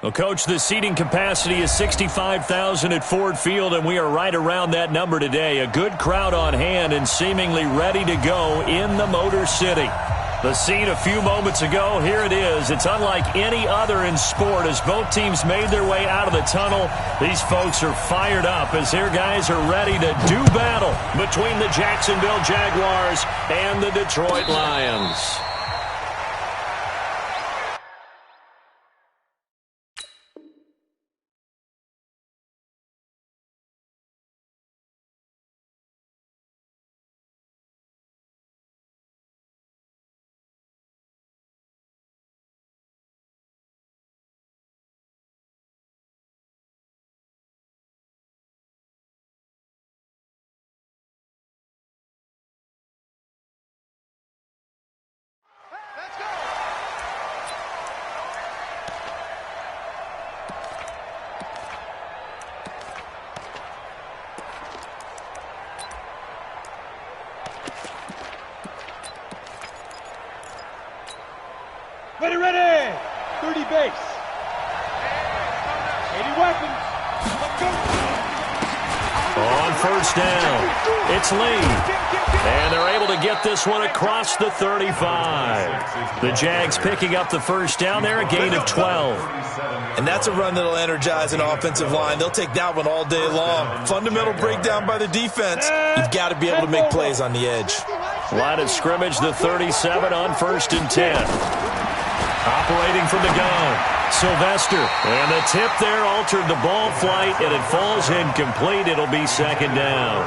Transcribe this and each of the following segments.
Well, Coach, the seating capacity is 65,000 at Ford Field, and we are right around that number today. A good crowd on hand and seemingly ready to go in the Motor City. The scene a few moments ago, here it is. It's unlike any other in sport as both teams made their way out of the tunnel. These folks are fired up as their guys are ready to do battle between the Jacksonville Jaguars and the Detroit Lions. Ready! 30 base. 80 weapons. Let's go. On first down, it's Lee. And they're able to get this one across the 35. The Jags picking up the first down there, a gain of 12. And that's a run that'll energize an offensive line. They'll take that one all day long. Fundamental breakdown by the defense. You've got to be able to make plays on the edge. Line of scrimmage, the 37 on first and 10. Operating from the gun, Sylvester. And the tip there altered the ball flight, and it falls incomplete. It'll be second down.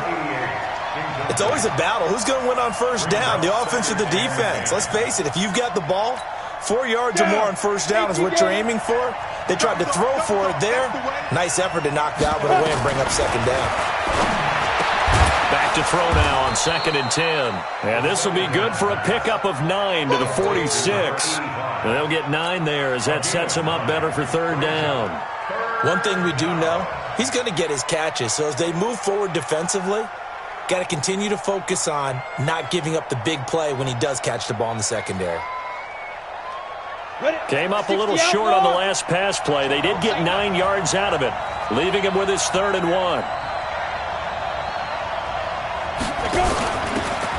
It's always a battle. Who's going to win on first down, the offense or the defense? Let's face it, if you've got the ball, 4 yards or more on first down is what you're aiming for. They tried to throw for it there. Nice effort to knock that one away and bring up second down. Back to throw now on second and 10. And this will be good for a pickup of 9 to the 46. And they'll get 9 there as that sets them up better for third down. One thing we do know, he's going to get his catches. So as they move forward defensively, got to continue to focus on not giving up the big play when he does catch the ball in the secondary. Came up a little short on the last pass play. They did get 9 yards out of it, leaving him with his third and 1.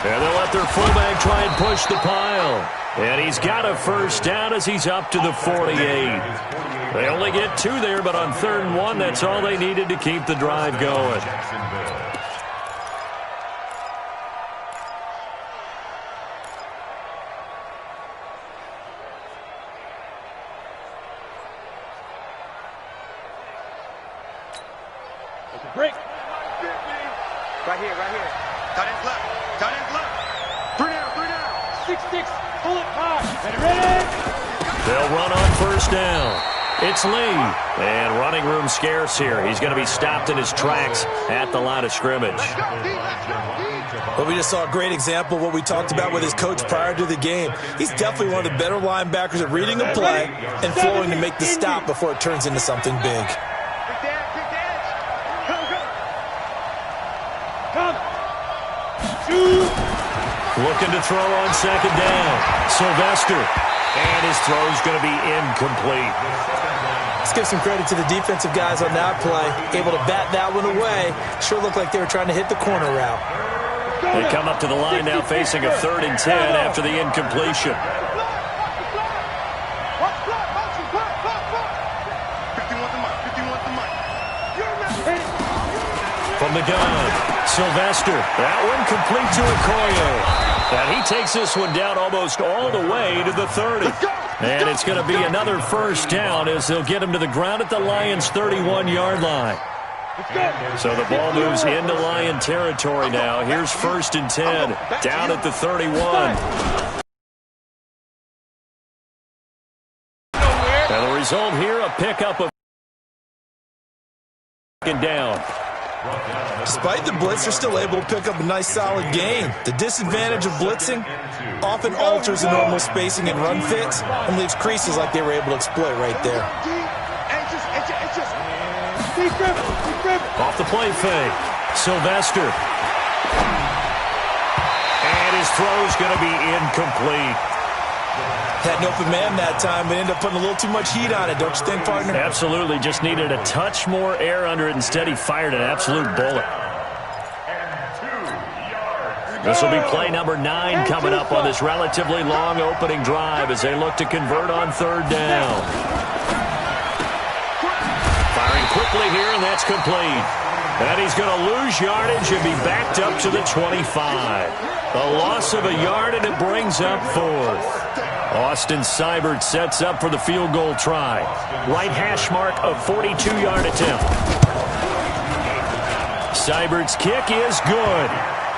And they'll let their fullback try and push the pile. And he's got a first down as he's up to the 48. They only get 2 there, but on third and 1, that's all they needed to keep the drive going. Break. Right here. Tight end left. 3 down. 6-6. Pull it hard. Ready? They'll run on first down. It's Lee. And running room scarce here. He's going to be stopped in his tracks at the line of scrimmage. Well, we just saw a great example of what we talked about with his coach prior to the game. He's definitely one of the better linebackers at reading a play and flowing to make the stop before it turns into something big. Looking to throw on second down. Sylvester. And his throw's going to be incomplete. Let's give some credit to the defensive guys on that play. Able to bat that one away. Sure looked like they were trying to hit the corner route. They come up to the line now facing a third and 10 after the incompletion. From the gun, Sylvester. That one complete to Okoye. And he takes this one down almost all the way to the 30. And it's going to be another first down as they'll get him to the ground at the Lions' 31-yard line. So the ball moves into Lion territory now. Here's first and 10 down at the 31. And the result here, a pickup of down. Despite the blitz, they're still able to pick up a nice solid gain. The disadvantage of blitzing often alters the normal spacing and run fits and leaves creases like they were able to exploit right there. Off the play fake, Sylvester. And his throw's going to be incomplete. Had an open man that time, but ended up putting a little too much heat on it, don't you think, partner? Absolutely. Just needed a touch more air under it. Instead, he fired an absolute bullet. This will be play number 9 coming up on this relatively long opening drive as they look to convert on third down. Firing quickly here, and that's complete. And he's going to lose yardage and be backed up to the 25. A loss of a yard, and it brings up fourth. Austin Seibert sets up for the field goal try. Right hash mark of 42-yard attempt. Seibert's kick is good.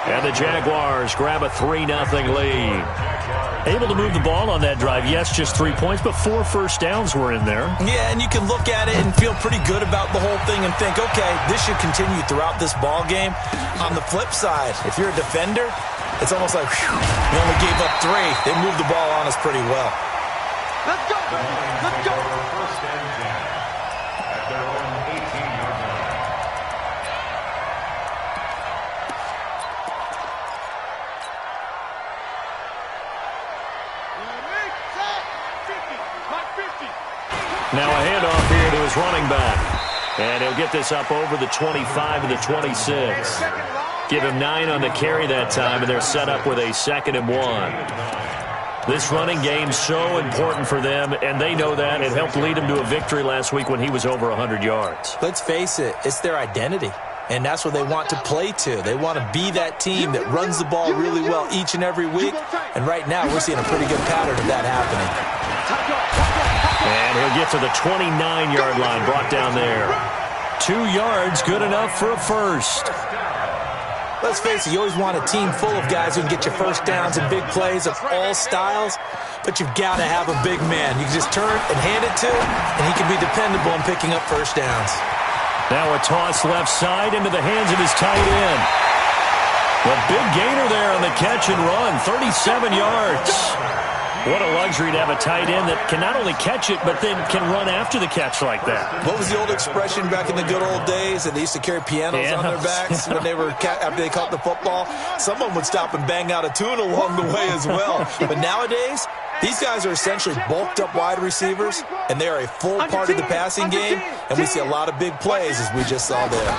And the Jaguars grab a 3-0 lead. Able to move the ball on that drive. Yes, just 3 points, but 4 first downs were in there. Yeah, and you can look at it and feel pretty good about the whole thing and think, okay, this should continue throughout this ball game. On the flip side, if you're a defender, it's almost like, whew, we only gave up 3. They moved the ball on us pretty well. Let's go, let's go. First and 10 at their own 18-yard line. Now a handoff here to his running back. And he'll get this up over the 25 to the 26. Give him 9 on the carry that time, and they're set up with a 2nd and 1. This running game's so important for them, and they know that. It helped lead him to a victory last week when he was over 100 yards. Let's face it, it's their identity, and that's what they want to play to. They want to be that team that runs the ball really well each and every week, and right now we're seeing a pretty good pattern of that happening. And he'll get to the 29-yard line, brought down there. 2 yards, good enough for a first. Let's face it, you always want a team full of guys who can get you first downs and big plays of all styles, but you've got to have a big man. You can just turn and hand it to him, and he can be dependable in picking up first downs. Now a toss left side into the hands of his tight end. A big gainer there on the catch and run, 37 yards. What a luxury to have a tight end that can not only catch it, but then can run after the catch like that. What was the old expression back in the good old days that they used to carry pianos on their backs when they were after they caught the football? Someone would stop and bang out a tune along the way as well. But nowadays, these guys are essentially bulked up wide receivers, and they are a full part of the passing game, and we see a lot of big plays as we just saw there.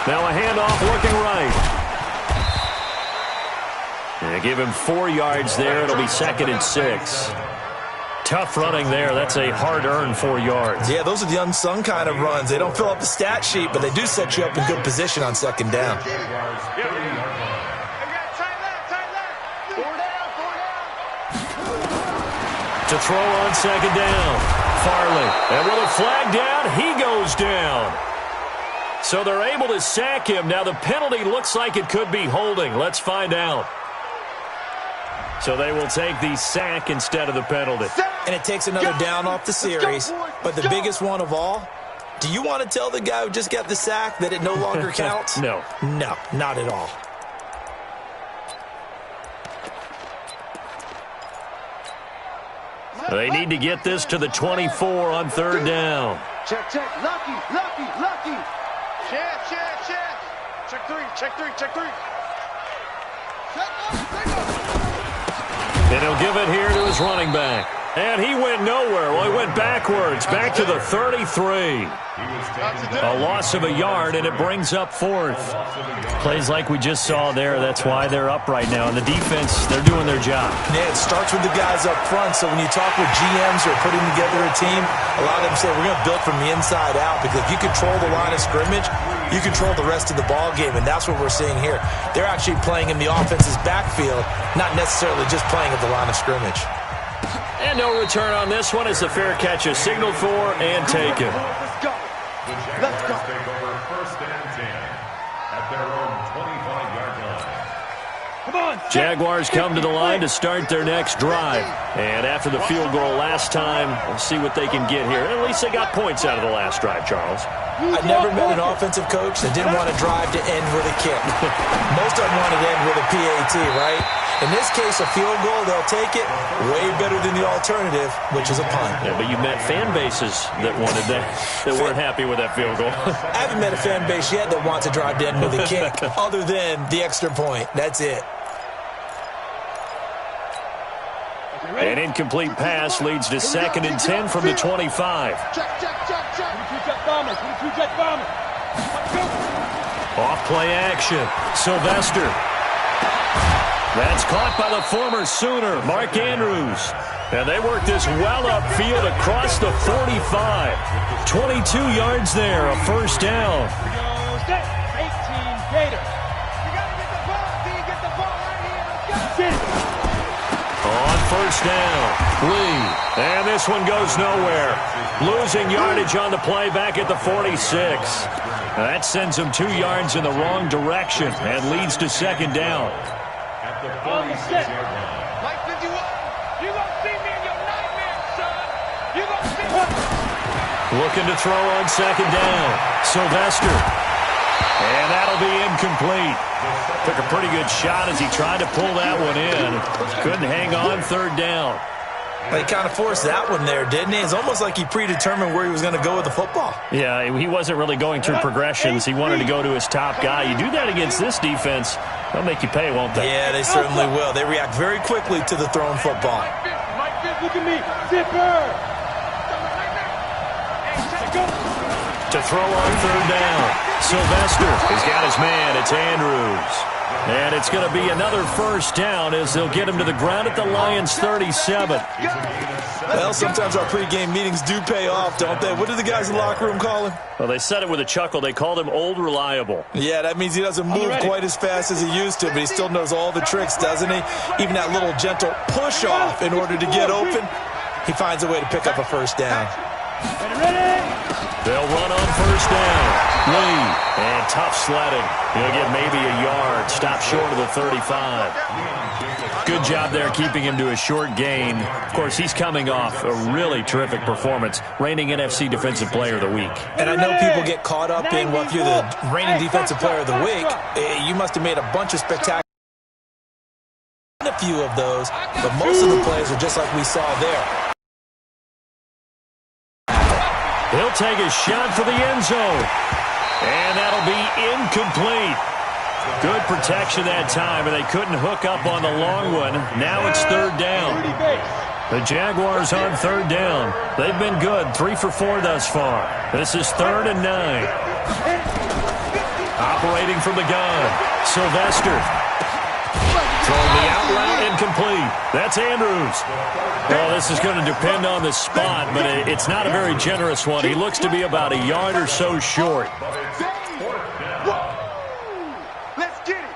Now a handoff looking right. They give him 4 yards there. It'll be 2nd and 6. Tough running there. That's a hard-earned 4 yards. Yeah, those are the unsung kind of runs. They don't fill up the stat sheet, but they do set you up in good position on 2nd down. To throw on 2nd down. Farley. And with a flag down, he goes down. So they're able to sack him. Now the penalty looks like it could be holding. Let's find out. So they will take the sack instead of the penalty. And it takes another down off the series. But the biggest one of all, do you want to tell the guy who just got the sack that it no longer counts? No. No, not at all. They need to get this to the 24 on 3rd down. Check, check. Lucky, lucky, lucky. Check, check, check. Check 3, check 3, check 3. And he'll give it here to his running back. And he went nowhere. Well, he went backwards, back to the 33. A loss of a yard, and it brings up 4th. Plays like we just saw there. That's why they're up right now. And the defense, they're doing their job. Yeah, it starts with the guys up front. So when you talk with GMs who are putting together a team, a lot of them say we're going to build from the inside out, because if you control the line of scrimmage, you control the rest of the ball game, and that's what we're seeing here. They're actually playing in the offense's backfield, not necessarily just playing at the line of scrimmage. And no return on this one as the fair catch is signaled for and taken. Let's go. Let's go. Take over 1st and 10 at their own 25-yard line. Come on. Jaguars come to the line to start their next drive. And after the field goal last time, we'll see what they can get here. At least they got points out of the last drive, Charles. I've never met an offensive coach that didn't want to drive to end with a kick. Most of them want to end with a PAT, right? In this case, a field goal, they'll take it way better than the alternative, which is a punt. Yeah, but you met fan bases that wanted that, that weren't happy with that field goal. I haven't met a fan base yet that wants to drive to end with a kick, other than the extra point. That's it. An incomplete pass leads to 2nd and 10 from the 25. Check, check, check, check. 22 jet bomber. 22 jet bomber. Let's go. Off play action. Sylvester. That's caught by the former Sooner, Mark Andrews. And they work this well upfield across the 45. 22 yards there, a first down. Go, set. 18 Gators. You gotta get the ball, D. Get the ball right here. Let's go. Get it. On first down, Lee. And this one goes nowhere. Losing yardage on the play back at the 46. That sends him 2 yards in the wrong direction and leads to 2nd down. At the On the set. 46-yard line. Mike 51. You gonna see me in your nightmares, son. You gonna see me. Looking to throw on 2nd down. Sylvester. And that'll be incomplete. Took a pretty good shot as he tried to pull that one in. Couldn't hang on 3rd down. He kind of forced that one there, didn't he? It's almost like he predetermined where he was going to go with the football. Yeah, he wasn't really going through progressions. He wanted to go to his top guy. You do that against this defense, they'll make you pay, won't they? Yeah, they certainly will. They react very quickly to the thrown football. Look at me. Zipper. Go. To throw on 3rd down. Sylvester has got his man. It's Andrews. And it's going to be another first down as they'll get him to the ground at the Lions' 37. Well, sometimes our pregame meetings do pay off, don't they? What do the guys in the locker room call him? Well, they said it with a chuckle. They called him Old Reliable. Yeah, that means he doesn't move quite as fast as he used to, but he still knows all the tricks, doesn't he? Even that little gentle push-off in order to get open, he finds a way to pick up a first down. Ready? They'll run on first down. Lee, and tough sledding. He'll get maybe a yard. Stop short of the 35. Good job there keeping him to a short gain. Of course, he's coming off a really terrific performance, reigning NFC Defensive Player of the Week. And I know people get caught up in, well, if you're the reigning Defensive Player of the Week, you must have made a bunch of spectacular, a few of those, but most of the plays are just like we saw there. He'll take a shot for the end zone. And that'll be incomplete. Good protection that time, and they couldn't hook up on the long one. Now it's 3rd down. The Jaguars on 3rd down. They've been good, 3 for 4 thus far. This is 3rd and 9. Operating from the gun, Sylvester. Throwing the out route, incomplete. That's Andrews. Well, this is going to depend on the spot, but it's not a very generous one. He looks to be about a yard or so short. Let's get it.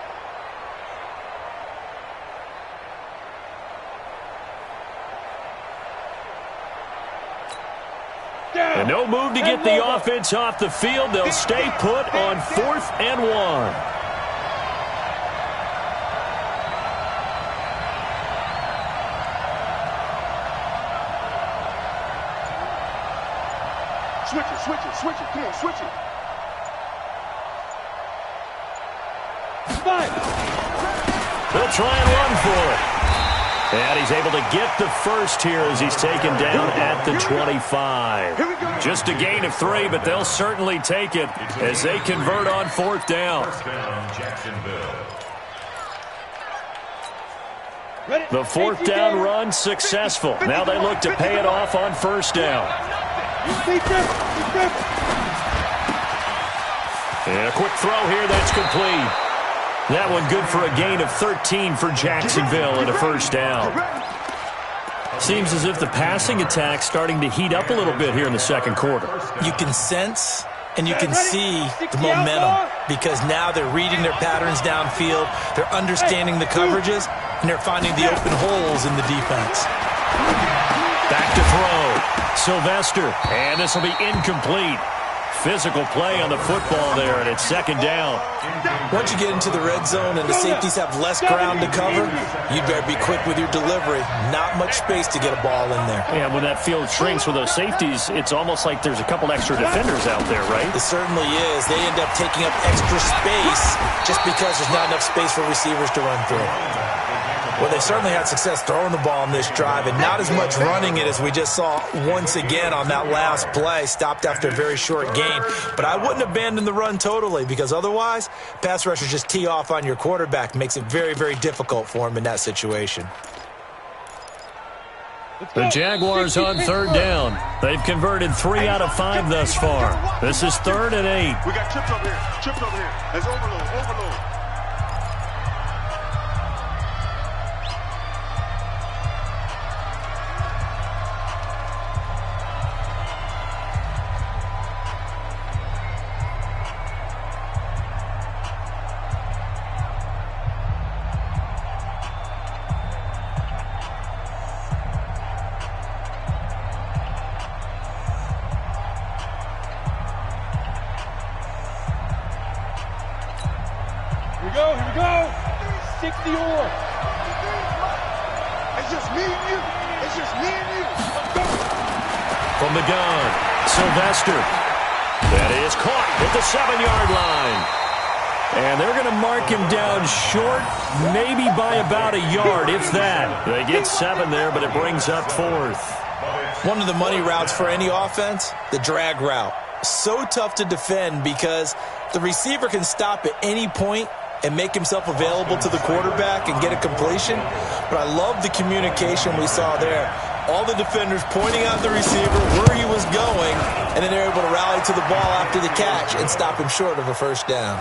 And no move to get the offense off the field. They'll stay put on 4th and 1. Switch it, switch it, switch it. Come on, switch it. They'll try and run for it. And he's able to get the first here as he's taken down at the 25. Just a gain of 3, but they'll certainly take it as they convert on 4th down. The 4th down run successful. Now they look to pay it off on 1st down. And a quick throw here that's complete. That one good for a gain of 13 for Jacksonville and a first down. Seems as if the passing attack's starting to heat up a little bit here in the 2nd quarter. You can sense and you can see the momentum because now they're reading their patterns downfield, they're understanding the coverages, and they're finding the open holes in the defense. Back to throw. Sylvester, and this will be incomplete. Physical play on the football there, and it's 2nd down. Once you get into the red zone and the safeties have less ground to cover, you better be quick with your delivery. Not much space to get a ball in there. Yeah, when that field shrinks with those safeties, it's almost like there's a couple extra defenders out there, right? It certainly is. They end up taking up extra space just because there's not enough space for receivers to run through. Well, they certainly had success throwing the ball on this drive and not as much running it as we just saw once again on that last play. Stopped after a very short gain. But I wouldn't abandon the run totally because otherwise, pass rushers just tee off on your quarterback. Makes it very, very difficult for him in that situation. The Jaguars on third down. They've converted 3 out of 5 thus far. This is 3rd and 8. We got trips over here. Trips over here. Let's overload. Here we go. 60 or. It's just me and you. It's just me and you. From the gun, Sylvester. That is caught at the 7-yard line. And they're going to mark him down short, maybe by about a yard, if that. They get 7 there, but it brings up 4th. One of the money routes for any offense, the drag route. So tough to defend because the receiver can stop at any point and make himself available to the quarterback and get a completion. But I love the communication we saw there. All the defenders pointing out the receiver where he was going, and then they're able to rally to the ball after the catch and stop him short of a first down.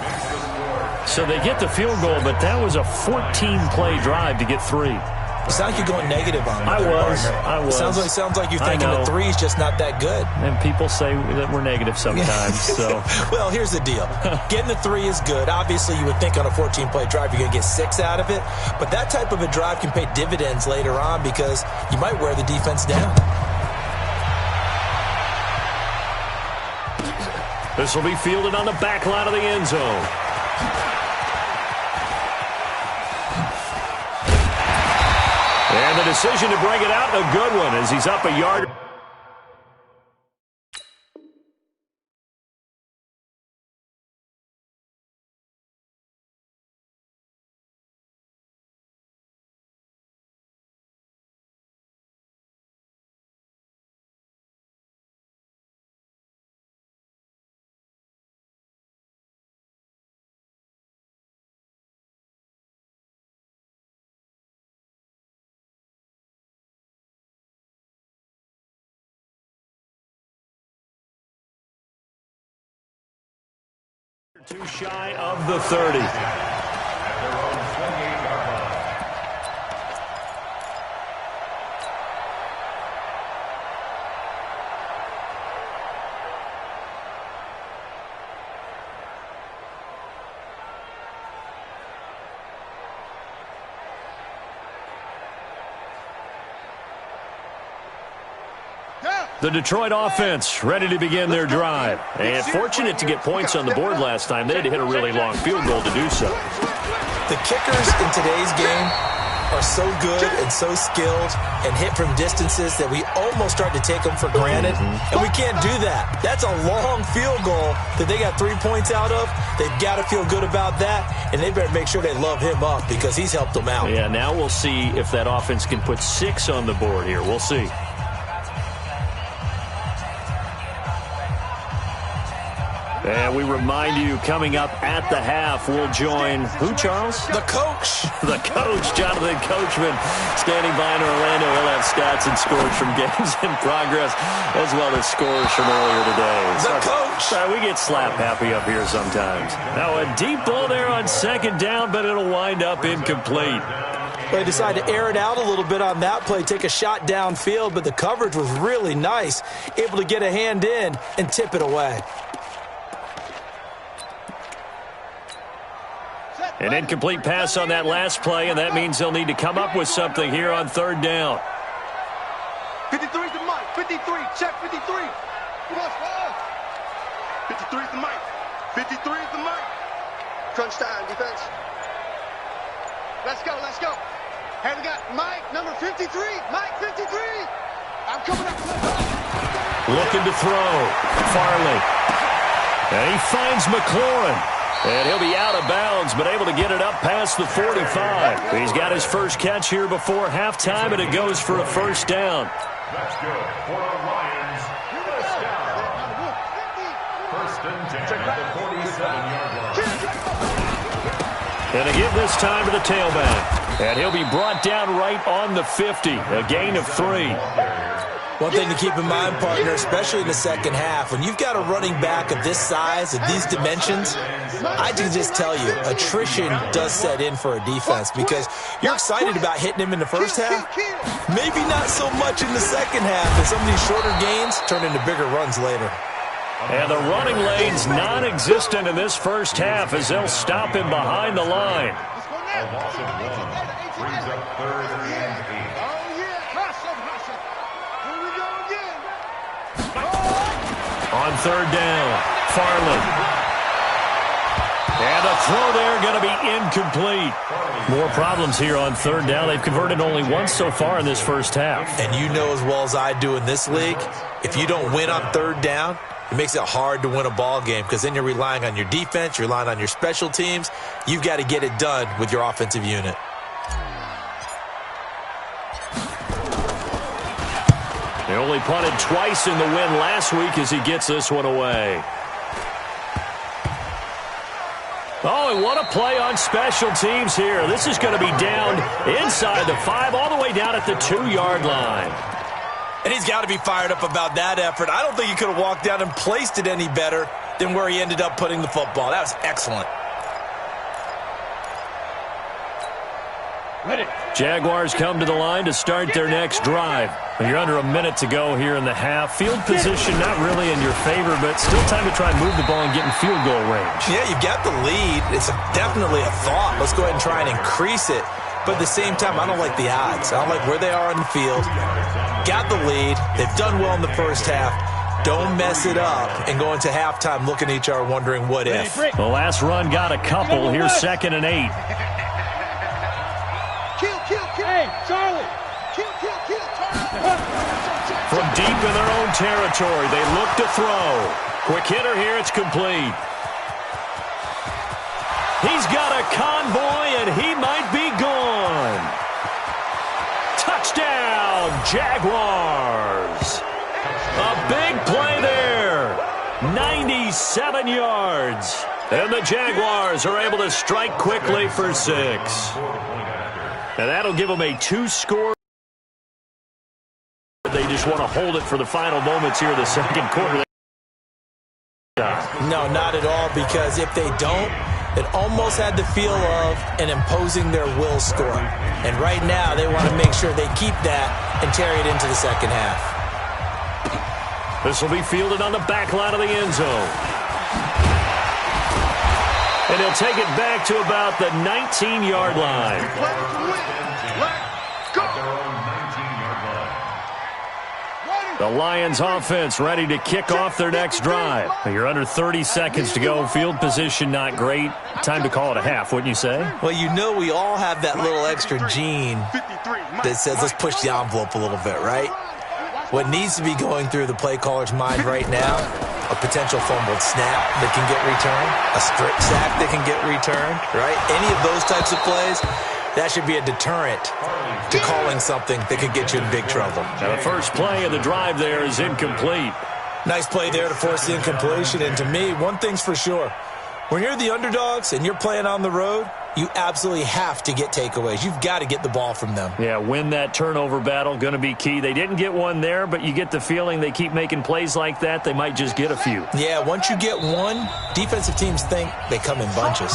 So they get the field goal, but that was a 14-play drive to get 3. It sounds like you're going negative on me. I was. Sounds like you're thinking the 3 is just not that good. And people say that we're negative sometimes. So, well, here's the deal. Getting the 3 is good. Obviously, you would think on a 14-play drive you're going to get 6 out of it. But that type of a drive can pay dividends later on because you might wear the defense down. This will be fielded on the back line of the end zone. And the decision to bring it out, a good one as he's up a yard. Too shy of the 30. The Detroit offense ready to begin their drive. And fortunate to get points on the board last time. They had to hit a really long field goal to do so. The kickers in today's game are so good and so skilled and hit from distances that we almost start to take them for granted. And we can't do that. That's a long field goal that they got 3 points out of. They've got to feel good about that, and they better make sure they love him up because he's helped them out. Yeah, now we'll see if that offense can put 6 on the board here. We'll see. And we remind you, coming up at the half, we'll join who, Charles? The coach. The coach, Jonathan Coachman, standing by in Orlando. He'll have stats and scores from games in progress, as well as scores from earlier today. The coach. We get slap happy up here sometimes. Now a deep ball there on 2nd down, but it'll wind up incomplete. They decided to air it out a little bit on that play, take a shot downfield, but the coverage was really nice, able to get a hand in and tip it away. An incomplete pass on that last play, and that means they'll need to come up with something here on 3rd down. 53 is the mic. 53. Check 53. Come on, squad. 53 is the mic. 53 is the mic. Crunch time, defense. Let's go, let's go. Hey, we got Mike, number 53. Mike, 53. I'm coming up. Looking to throw. Farley. And he finds McLaurin. And he'll be out of bounds, but able to get it up past the 45. He's got his first catch here before halftime, and it goes for a first down. That's good for the Lions. First down. First and 10 at the 47-yard line. And a give this time to the tailback. And he'll be brought down right on the 50, a gain of 3. One thing to keep in mind, partner, especially in the second half, when you've got a running back of this size, of these dimensions, I can just tell you, attrition does set in for a defense because you're excited about hitting him in the first half. Maybe not so much in the second half, as some of these shorter gains turn into bigger runs later. And the running lane's non-existent in this first half as they'll stop him behind the line. A loss of 1 brings up 3rd and 8. On 3rd down, Farland. And a throw there going to be incomplete. More problems here on 3rd down. They've converted only once so far in this first half. And you know as well as I do in this league, if you don't win on 3rd down, it makes it hard to win a ball game because then you're relying on your defense, you're relying on your special teams. You've got to get it done with your offensive unit. They only punted twice in the win last week as he gets this one away. Oh, and what a play on special teams here. This is going to be down inside the 5, all the way down at the 2-yard line. And he's got to be fired up about that effort. I don't think he could have walked down and placed it any better than where he ended up putting the football. That was excellent. Ready. Jaguars come to the line to start their next drive. You're under a minute to go here in the half. Field position not really in your favor, but still time to try and move the ball and get in field goal range. Yeah, you've got the lead. It's definitely a thought. Let's go ahead and try and increase it. But at the same time, I don't like the odds. I don't like where they are on the field. Got the lead. They've done well in the first half. Don't mess it up and go into halftime looking at each other wondering what if. The last run got a couple. Here's 2nd and 8. Hey, Charlie. From deep in their own territory, they look to throw. Quick hitter here, it's complete. He's got a convoy, and he might be gone. Touchdown, Jaguars. A big play there. 97 yards. And the Jaguars are able to strike quickly for 6. And that'll give them a 2-score. They just want to hold it for the final moments here of the second quarter. No, not at all, because if they don't, it almost had the feel of an imposing their will score. And right now, they want to make sure they keep that and carry it into the second half. This will be fielded on the back line of the end zone. And he'll take it back to about the 19-yard line. The Lions offense ready to kick off their next drive. You're under 30 seconds to go. Field position not great. Time to call it a half, wouldn't you say? Well, you know we all have that little extra gene that says let's push the envelope a little bit, right? What needs to be going through the play caller's mind right now, a potential fumbled snap that can get returned, a strip sack that can get returned, right? Any of those types of plays, that should be a deterrent to calling something that could get you in big trouble. And the first play of the drive there is incomplete. Nice play there to force the incompletion. And to me, one thing's for sure. When you're the underdogs and you're playing on the road, you absolutely have to get takeaways. You've got to get the ball from them. Yeah, win that turnover battle, going to be key. They didn't get one there, but you get the feeling they keep making plays like that, they might just get a few. Yeah, once you get one, defensive teams think they come in bunches.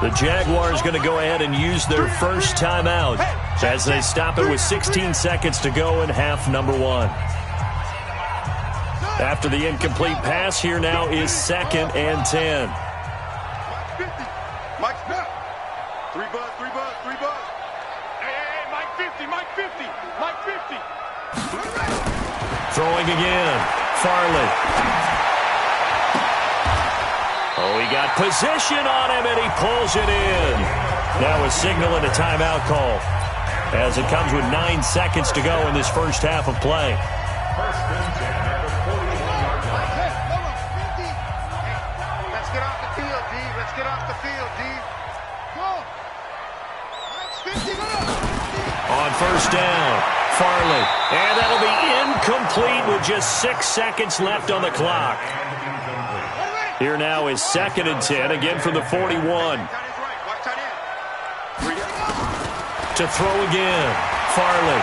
The Jaguars going to go ahead and use their first timeout as they stop it with 16 seconds to go in half number 1. After the incomplete pass, here now is 2nd and 10. Mike, 3 buzz. Hey, Mike 50, Mike 50, Mike 50. Throwing again, Farley. Oh, he got position on him, and he pulls it in. Now a signal and a timeout call as it comes with 9 seconds to go in this first half of play. First and 10 at the 41-yard line. Let's get off the field, D. Let's get off the field, D. Go. Mike's 50, go. On first down, Farley. And that'll be incomplete with just 6 seconds left on the clock. Here now is 2nd and 10, again from the 41. to throw again. Farley.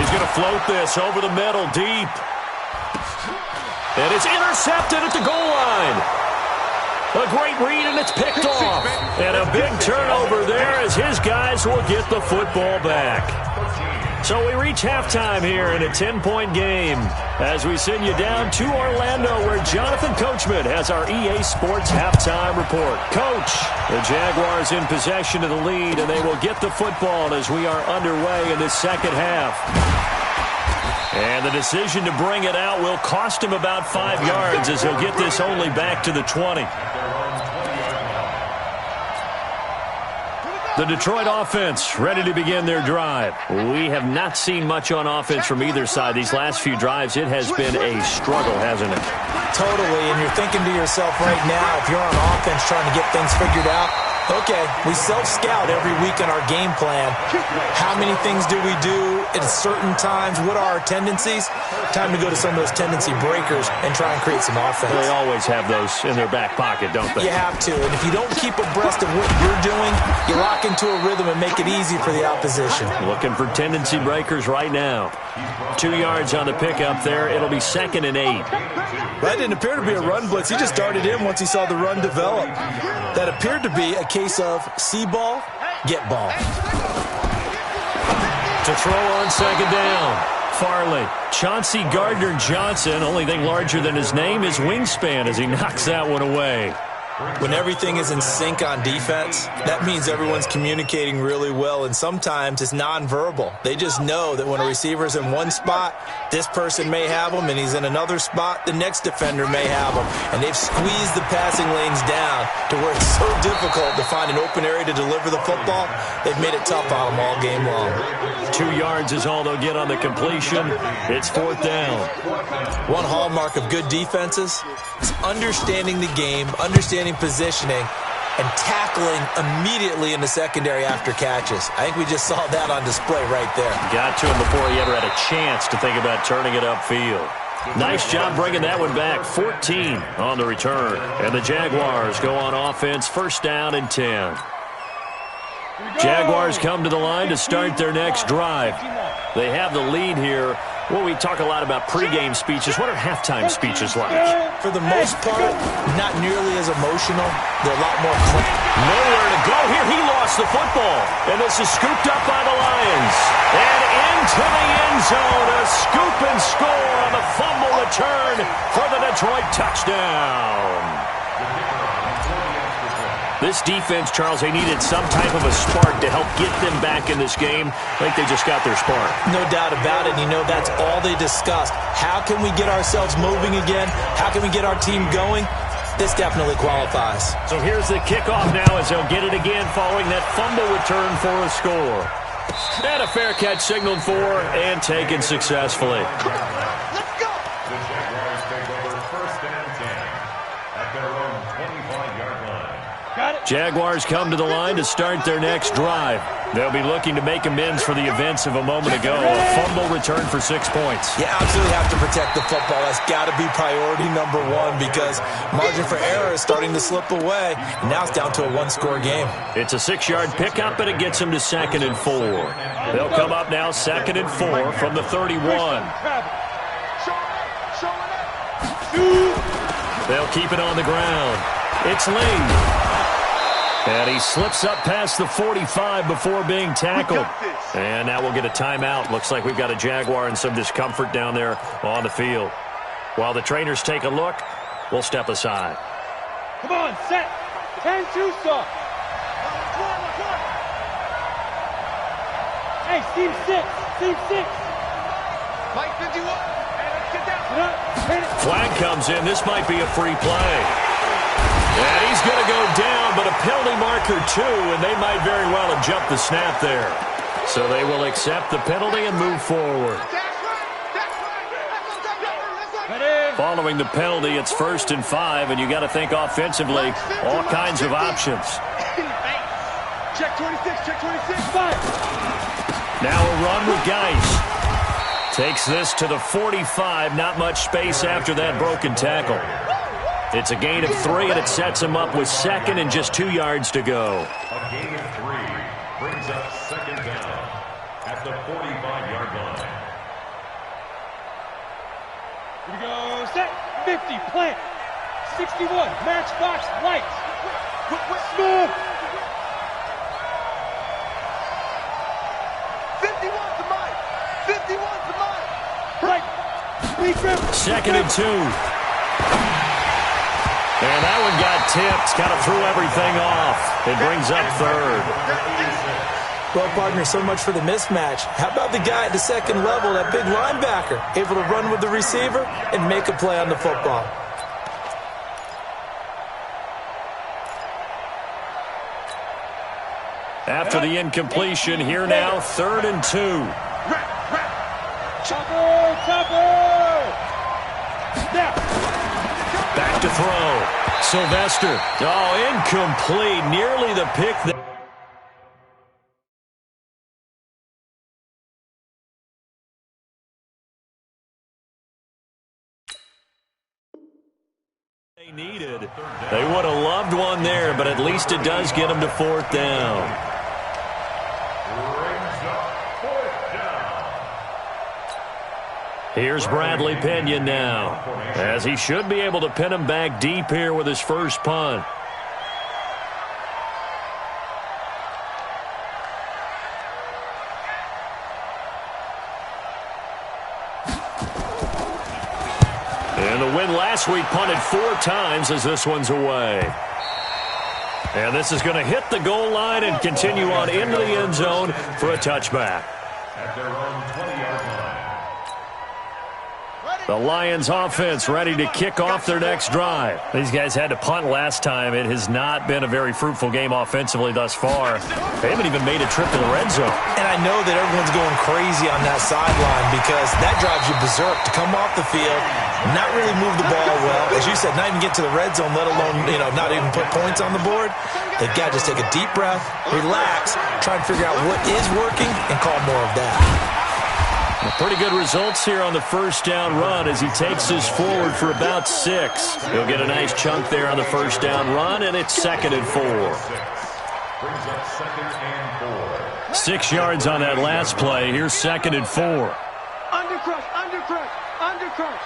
He's going to float this over the middle, deep. And it's intercepted at the goal line. A great read, and it's picked off. And a big turnover there as his guys will get the football back. So we reach halftime here in a 10-point game as we send you down to Orlando where Jonathan Coachman has our EA Sports halftime report. Coach, the Jaguars in possession of the lead, and they will get the football as we are underway in this second half. And the decision to bring it out will cost him about 5 yards as he'll get this only back to the 20. The Detroit offense ready to begin their drive. We have not seen much on offense from either side. These last few drives, it has been a struggle, hasn't it? Totally, and you're thinking to yourself right now, if you're on offense trying to get things figured out, okay, we self-scout every week on our game plan. How many things do we do at certain times? What are our tendencies? Time to go to some of those tendency breakers and try and create some offense. They always have those in their back pocket, don't they? You have to, and if you don't keep abreast of what you're doing, you lock into a rhythm and make it easy for the opposition. Looking for tendency breakers right now. 2 yards on the pickup there. It'll be 2nd and 8. That didn't appear to be a run blitz. He just darted in once he saw the run develop. That appeared to be a case of see ball, get ball. To throw on 2nd down. Farley. Chauncey Gardner-Johnson, only thing larger than his name is wingspan as he knocks that one away. When everything is in sync on defense, that means everyone's communicating really well, and sometimes it's nonverbal. They just know that when a receiver's in one spot, this person may have him, and he's in another spot, the next defender may have him. And they've squeezed the passing lanes down to where it's so difficult to find an open area to deliver the football. They've made it tough on them all game long. 2 yards is all they'll get on the completion. It's 4th down. One hallmark of good defenses is understanding the game, understanding positioning, and tackling immediately in the secondary after catches. I think we just saw that on display right there. Got to him before he ever had a chance to think about turning it upfield. Nice job bringing that one back. 14 on the return. And the Jaguars go on offense, 1st down and 10. Jaguars come to the line to start their next drive. They have the lead here. Well, we talk a lot about pregame speeches. What are halftime speeches like? For the most part, not nearly as emotional. They're a lot more clean. Nowhere to go here. He lost the football. And this is scooped up by the Lions. And into the end zone. A scoop and score on the fumble return for the Detroit touchdown. This defense, Charles, they needed some type of a spark to help get them back in this game. I think they just got their spark. No doubt about it. You know, that's all they discussed. How can we get ourselves moving again? How can we get our team going? This definitely qualifies. So here's the kickoff now as they'll get it again following that fumble return for a score. And a fair catch signaled for and taken successfully. Let's go! The Jaguars take over 1st and 10 at their own 25-yard line. Jaguars come to the line to start their next drive. They'll be looking to make amends for the events of a moment ago. A fumble return for 6 points. You absolutely have to protect the football. That's got to be priority number one because margin for error is starting to slip away. And now it's down to a one-score game. It's a 6-yard pickup, and it gets them to 2nd and 4. They'll come up now 2nd and 4 from the 31. They'll keep it on the ground. It's Ling. And he slips up past the 45 before being tackled. And now we'll get a timeout. Looks like we've got a Jaguar and some discomfort down there on the field. While the trainers take a look, we'll step aside. Come on, set. 10-2 stop. Hey, team 6. Team 6. Mike 51. Hey, let's get down. Flag comes in. This might be a free play. And he's going to go down, but a penalty marker too, and they might very well have jumped the snap there. So they will accept the penalty and move forward. Following the penalty, it's 1st and 5, and you got to think offensively, all kinds of options. Check 26, check 26, 5. Now a run with Geis. Takes this to the 45, not much space after that broken tackle. It's a gain of 3, and it sets him up with 2nd and just 2 yards to go. A gain of 3 brings up 50, plant. 61, matchbox, lights. Smooth. 51 to Mike. 51 to Mike. Right. Second and 2. And that one got tipped. Kind of threw everything off. It brings up third. Well, partner, so much for the mismatch. How about the guy at the second level, that big linebacker, able to run with the receiver and make a play on the football? After the incompletion, here now, third and 2. Back to throw. Sylvester. Oh, incomplete. Nearly the pick that they needed. They would have loved one there, but at least it does get them to fourth down. Here's Bradley Pinion now, as he should be able to pin him back deep here with his first punt. And the win last week punted 4 times as this one's away. And this is going to hit the goal line and continue on into the end zone for a touchback. At their own 20-yard line. The Lions offense ready to kick off their next drive. These guys had to punt last time. It has not been a very fruitful game offensively thus far. They haven't even made a trip to the red zone. And I know that everyone's going crazy on that sideline because that drives you berserk to come off the field, not really move the ball well. As you said, not even get to the red zone, let alone, not even put points on the board. They've got to just take a deep breath, relax, try and figure out what is working, and call more of that. Pretty good results here on the first down run as he takes us forward for about 6. He'll get a nice chunk there on the first down run, and it's second and 4. Brings up second and 4. 6 yards on that last play. Here's second and 4. Undercrush, undercrush, undercrush.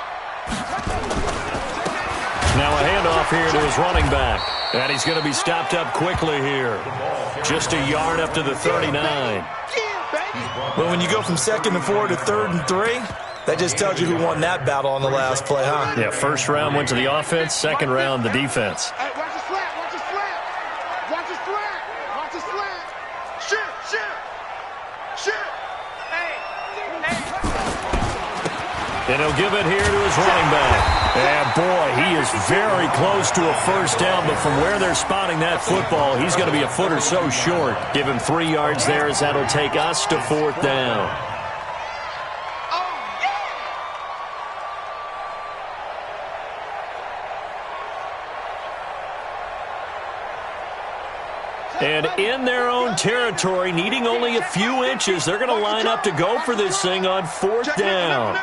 Now a handoff here to his running back. And he's going to be stopped up quickly here. Just a yard up to the 39. But when you go from second and 4 to third and 3, that just tells you who won that battle on the last play, huh? Yeah, first round went to the offense, second round the defense. Hey, watch the slant, watch the slant. Watch the slant, watch the slant. Shoot, shoot, shoot. Hey, hey. And he'll give it here to his running back. And, boy, he is very close to a first down, but from where they're spotting that football, he's going to be a foot or so short. Give him 3 yards there as that'll take us to fourth down. And in their own territory, needing only a few inches, they're going to line up to go for this thing on fourth down.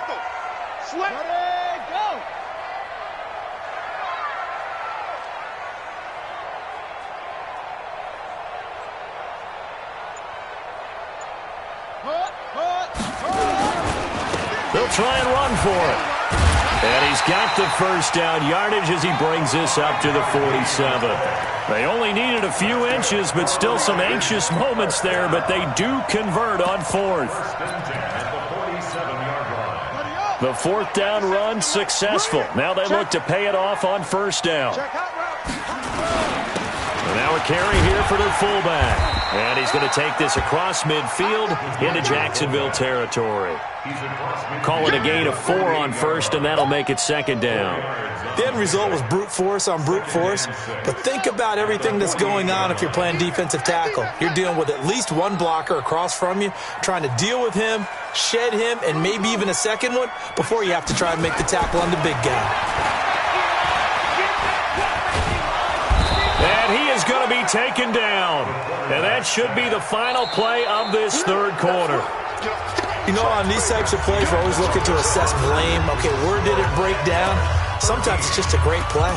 They'll try and run for it. And he's got the first down yardage as he brings this up to the 47. They only needed a few inches, but still some anxious moments there, but they do convert on fourth. The fourth down run successful. Now they look to pay it off on first down. And now a carry here for their fullback. And he's going to take this across midfield into Jacksonville territory. Call it a gain of 4 on first, and that'll make it second down. The end result was brute force on brute force, but think about everything that's going on if you're playing defensive tackle. You're dealing with at least one blocker across from you, trying to deal with him, shed him, and maybe even a second one before you have to try and make the tackle on the big guy. And he is going to be taken down. And that should be the final play of this third quarter. You know, on these types of plays, we're always looking to assess blame. Okay, where did it break down? Sometimes it's just a great play.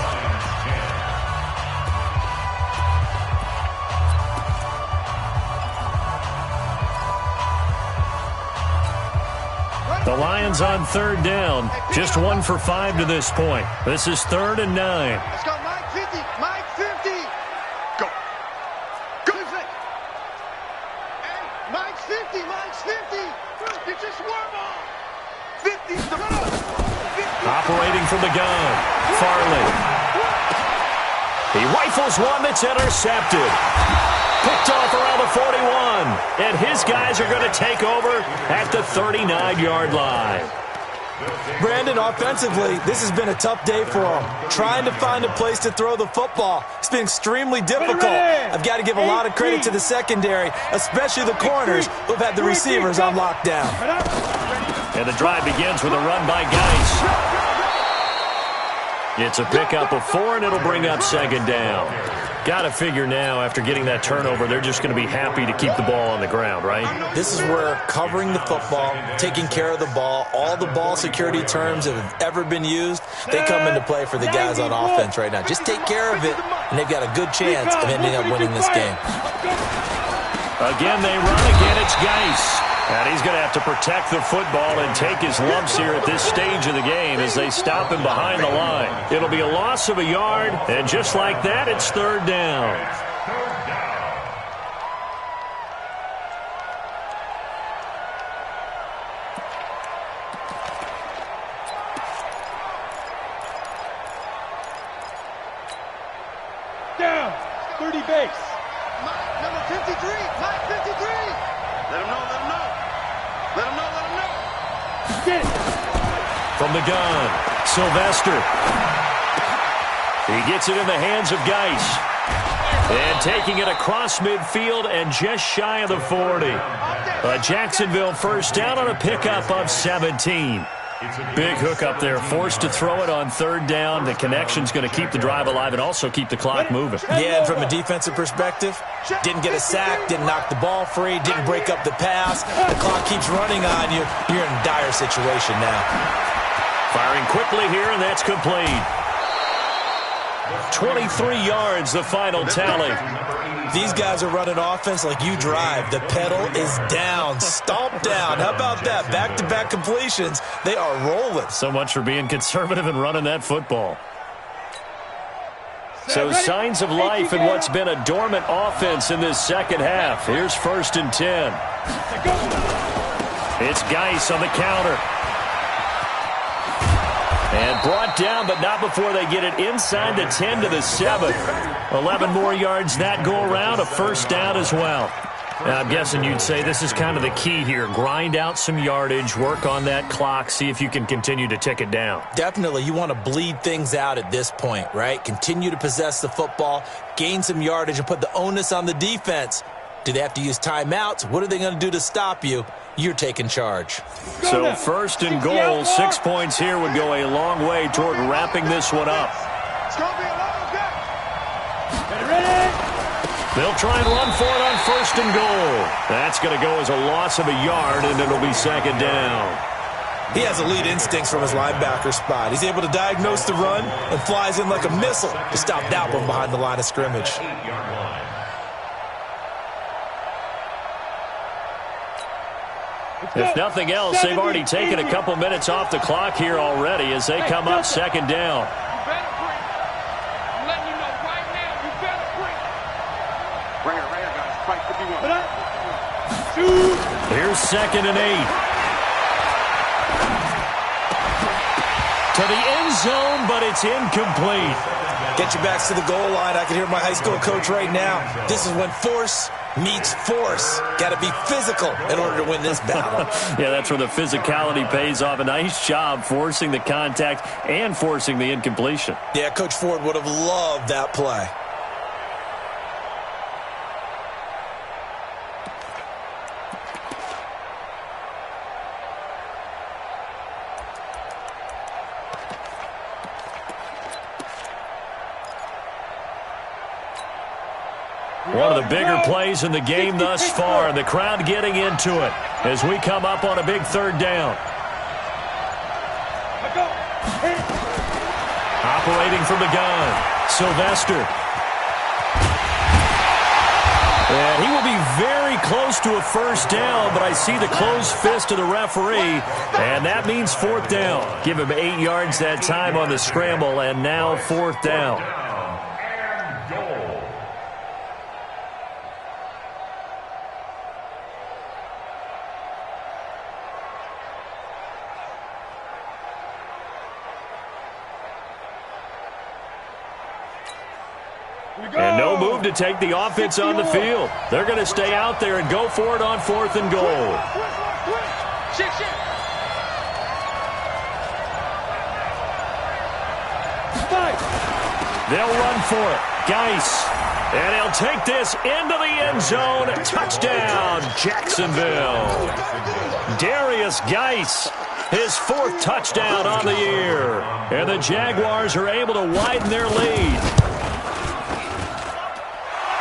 The Lions on third down. Just 1 for 5 to this point. This is 3rd and 9. Let's go, Mike 50. Mike 50. Go. Go. Hey, Mike's 50. Mike's 50. Get your swarm on. 50. Operating from the gun. Farley. He rifles one that's intercepted. Picked off around the 41. And his guys are going to take over at the 39-yard line. Brandon, offensively, this has been a tough day for him. Trying to find a place to throw the football. It's been extremely difficult. I've got to give a lot of credit to the secondary, especially the corners who've had the receivers on lockdown. And the drive begins with a run by Geis. It's a pickup of 4, and it'll bring up 2nd down. Got to figure now, after getting that turnover, they're just going to be happy to keep the ball on the ground, right? This is where covering the football, taking care of the ball, all the ball security terms that have ever been used, they come into play for the guys on offense right now. Just take care of it, and they've got a good chance of ending up winning this game. Again, they run. Again, it's Geis. And he's going to have to protect the football and take his lumps here at this stage of the game as they stop him behind the line. It'll be a loss of a yard, and just like that, it's 3rd down. Down. 30 base. Mike, number 53. Mike 53. Let him know, let him know. Let him know, let him know. Get it. From the gun, Sylvester. He gets it in the hands of Geis. And taking it across midfield and just shy of the 40. A Jacksonville first down on a pickup of 17. Big hook up there, forced to throw it on 3rd down. The connection's going to keep the drive alive and also keep the clock moving. Yeah, and from a defensive perspective, didn't get a sack, didn't knock the ball free, didn't break up the pass. The clock keeps running on you. You're in a dire situation now. Firing quickly here, and that's complete. 23 yards, the final tally. These guys are running offense like you drive. The pedal is down, stomp down. How about that? Back-to-back completions. They are rolling. So much for being conservative and running that football. So signs of life in what's been a dormant offense in this second half. Here's 1st and 10. It's Geis on the counter. And brought down, but not before they get it inside the 10 to the 7. 11 more yards that go around, a 1st down as well. Now, I'm guessing you'd say this is kind of the key here. Grind out some yardage, work on that clock, see if you can continue to tick it down. Definitely. You want to bleed things out at this point, right? Continue to possess the football, gain some yardage, and put the onus on the defense. Do they have to use timeouts? What are they going to do to stop you? You're taking charge. So 1st and goal, 6 points here would go a long way toward wrapping this one up. It's going to be a long day. Ready? They'll try and run for it on 1st and goal. That's going to go as a loss of a yard, and it'll be 2nd down. He has elite instincts from his linebacker spot. He's able to diagnose the run and flies in like a missile to stop that one behind the line of scrimmage. If nothing else, they've already taken a couple minutes off the clock here already as they come up 2nd down. You better bring it. I'm letting you know right now, you better bring it. Right here, guys. Fight 51. Here's 2nd and 8. To the end zone, but it's incomplete. Get your backs to the goal line. I can hear my high school coach right now. This is when force meets force. Got to be physical in order to win this battle. Yeah, that's where the physicality pays off. A nice job forcing the contact and forcing the incompletion. Yeah, Coach Ford would have loved that play. One of the bigger plays in the game thus far. The crowd getting into it as we come up on a big 3rd down. Operating from the gun, Sylvester. And he will be very close to a first down, but I see the closed fist of the referee, and that means fourth down. Give him 8 yards that time on the scramble, and now fourth down. And no move to take the offense on the field. They're going to stay out there and go for it on fourth and goal. They'll run for it. Geis. And he'll take this into the end zone. Touchdown, Jacksonville. Darius Geis, his 4th touchdown on the year. And the Jaguars are able to widen their lead.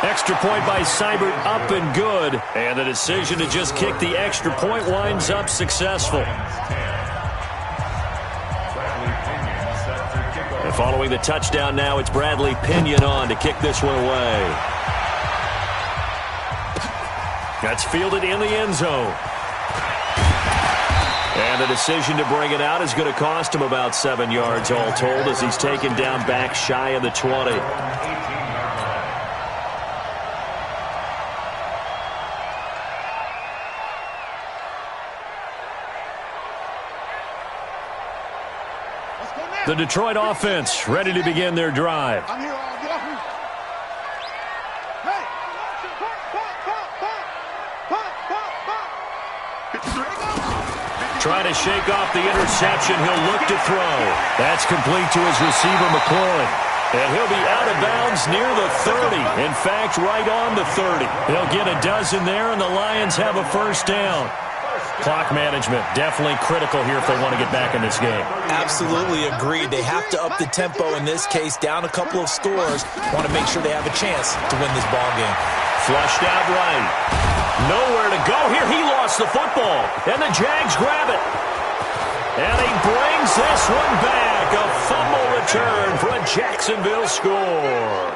Extra point by Seibert, up and good. And the decision to just kick the extra point winds up successful. And following the touchdown now, it's Bradley Pinion on to kick this one away. That's fielded in the end zone. And the decision to bring it out is going to cost him about 7 yards all told as he's taken down back shy of the 20. The Detroit offense ready to begin their drive. Trying to shake off the interception. He'll look to throw. That's complete to his receiver, McLaurin. And he'll be out of bounds near the 30. In fact, right on the 30. He'll get a dozen there, and the Lions have a first down. Clock management, definitely critical here if they want to get back in this game. Absolutely agreed. They have to up the tempo in this case, down a couple of scores. Want to make sure they have a chance to win this ball game. Flushed out right. Nowhere to go here. He lost the football. And the Jags grab it. And he brings this one back. A fumble return for a Jacksonville score.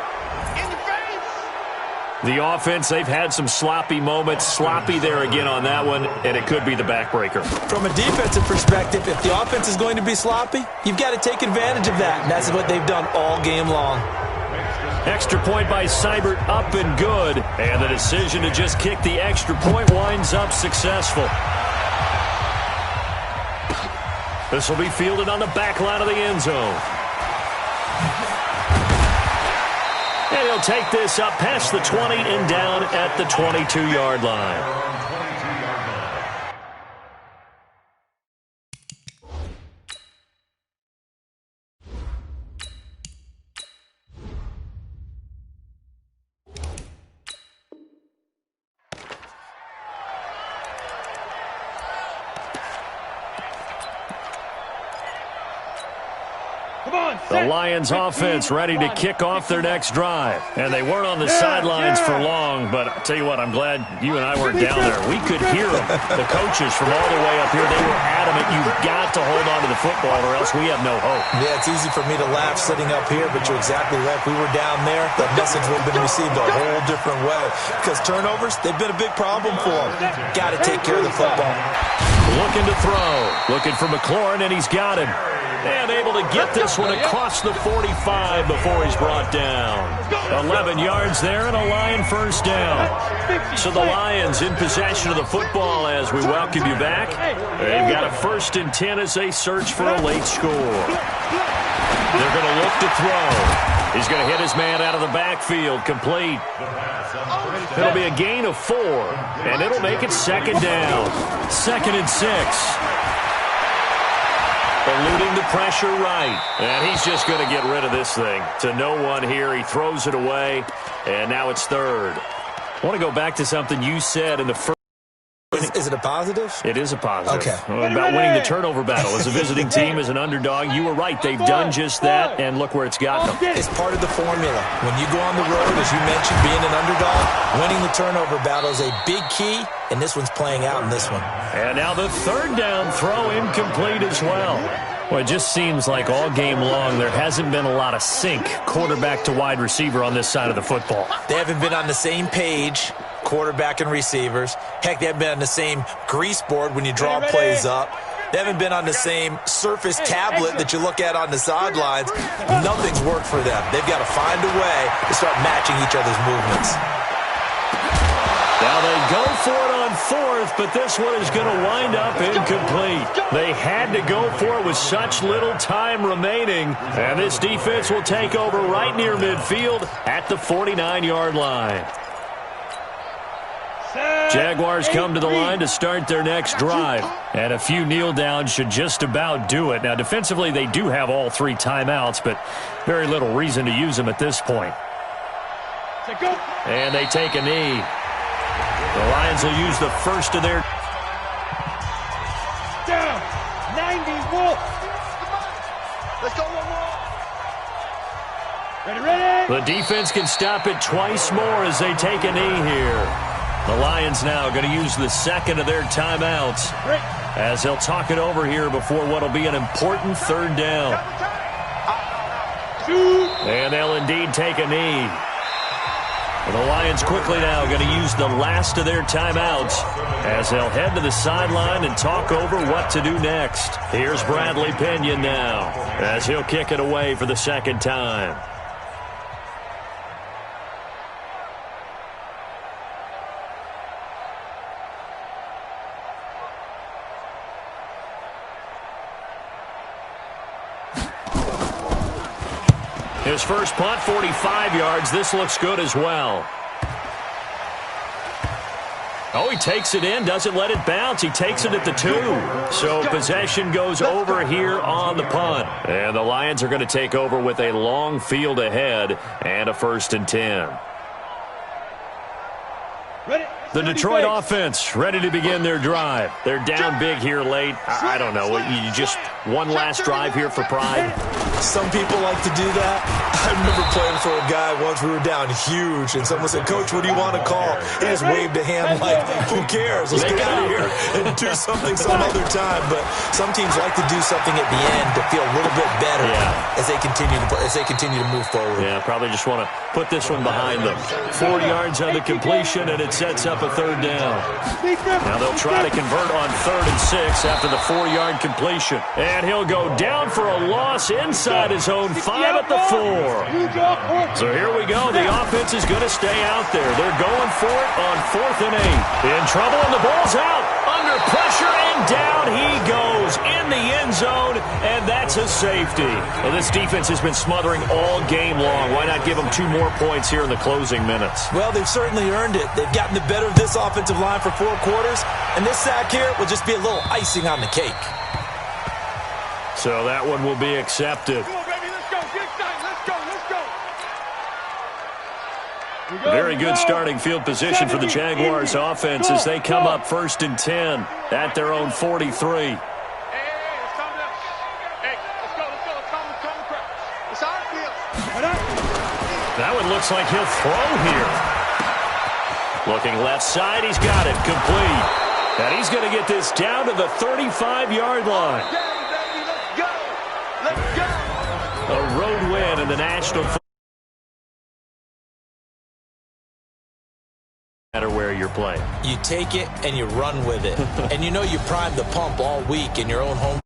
The offense, they've had some sloppy moments. Sloppy there again on that one, and it could be the backbreaker. From a defensive perspective, if the offense is going to be sloppy, you've got to take advantage of that, and that's what they've done all game long. Extra point by Seibert, up and good. And the decision to just kick the extra point winds up successful. This will be fielded on the back line of the end zone. And he'll take this up past the 20 and down at the 22-yard line. The Lions offense ready to kick off their next drive. And they weren't on the sidelines for long, but I'll tell you what, I'm glad you and I weren't down there. We could hear them. The coaches from all the way up here, they were adamant, you've got to hold on to the football or else we have no hope. Yeah, it's easy for me to laugh sitting up here, but you're exactly right. If we were down there, the message would have been received a whole different way. Because turnovers, they've been a big problem for them. Got to take care of the football. Looking to throw. Looking for McLaurin, and he's got him. And able to get this one across the 45 before he's brought down. 11 yards there and a Lion first down. So the Lions in possession of the football as we welcome you back. They've got a 1st and 10 as they search for a late score. They're going to look to throw. He's going to hit his man out of the backfield. Complete. It'll be a gain of 4, and it'll make it 2nd down. 2nd and 6. Eluding the pressure right. And he's just going to get rid of this thing. To no one here. He throws it away. And now it's 3rd. I want to go back to something you said in the first. Is it a positive? It is a positive. Okay. About winning the turnover battle. As a visiting team, as an underdog, you were right. They've done just that, and look where it's gotten them. It's part of the formula. When you go on the road, as you mentioned, being an underdog, winning the turnover battle is a big key, and this one's playing out in this one. And now the 3rd down throw incomplete as well. Well, it just seems like all game long there hasn't been a lot of sync quarterback to wide receiver on this side of the football. They haven't been on the same page, quarterback and receivers. Heck, they haven't been on the same grease board when you draw plays up. They haven't been on the same Surface tablet that you look at on the sidelines. Nothing's worked for them. They've got to find a way to start matching each other's movements. Now they go for it on fourth, but this one is going to wind up incomplete. They had to go for it with such little time remaining, and this defense will take over right near midfield at the 49-yard line. Jaguars come to the line to start their next drive, and a few kneel downs should just about do it. Now, defensively, they do have all 3 timeouts, but very little reason to use them at this point. And they take a knee. The Lions will use the first of their... Down. 91. Let's go one more. Ready. The defense can stop it twice more as they take a knee here. The Lions now going to use the second of their timeouts as they'll talk it over here before what will be an important third down. And they'll indeed take a knee. The Lions quickly now going to use the last of their timeouts as they'll head to the sideline and talk over what to do next. Here's Bradley Pinion now as he'll kick it away for the second time. His first punt, 45 yards. This looks good as well. Oh, he takes it in, doesn't let it bounce. He takes it at the 2. So possession goes over here on the punt. And the Lions are going to take over with a long field ahead and a 1st and 10. The Detroit offense ready to begin their drive. They're down big here late. I don't know. You just one last drive here for pride? Some people like to do that. I remember playing for a guy once. We were down huge, and someone said, "Coach, what do you want to call?" He just waved a hand like, "Who cares? Let's get out of here and do something some other time." But some teams like to do something at the end to feel a little bit better as they continue to move forward. Yeah, probably just want to put this one behind them. 4 yards on the completion, and it sets up a third down. Now they'll try to convert on 3rd and 6 after the 4-yard completion. And he'll go down for a loss inside his own 5 at the 4. So here we go. The offense is going to stay out there. They're going for it on 4th and 8. In trouble, and the ball's out. Under pressure, and down he goes in the end zone, and that's a safety. Well, this defense has been smothering all game long. Why not give them 2 more points here in the closing minutes? Well, they've certainly earned it. They've gotten the better of this offensive line for 4 quarters, and this sack here will just be a little icing on the cake. So that one will be accepted. Come on, baby. Let's go. Get excited. Let's go. Let's go. Very good starting field position for the Jaguars offense as they come up 1st and 10 at their own 43. Hey, it's time to... Hey, let's go. Let's go. It's time to practice. It's our field. That one looks like he'll throw here. Looking left side, he's got it complete. And he's going to get this down to the 35-yard line. Let's go. Let's go. A road win in the National Football. No matter where you're playing. You take it and you run with it. And you know you primed the pump all week in your own home.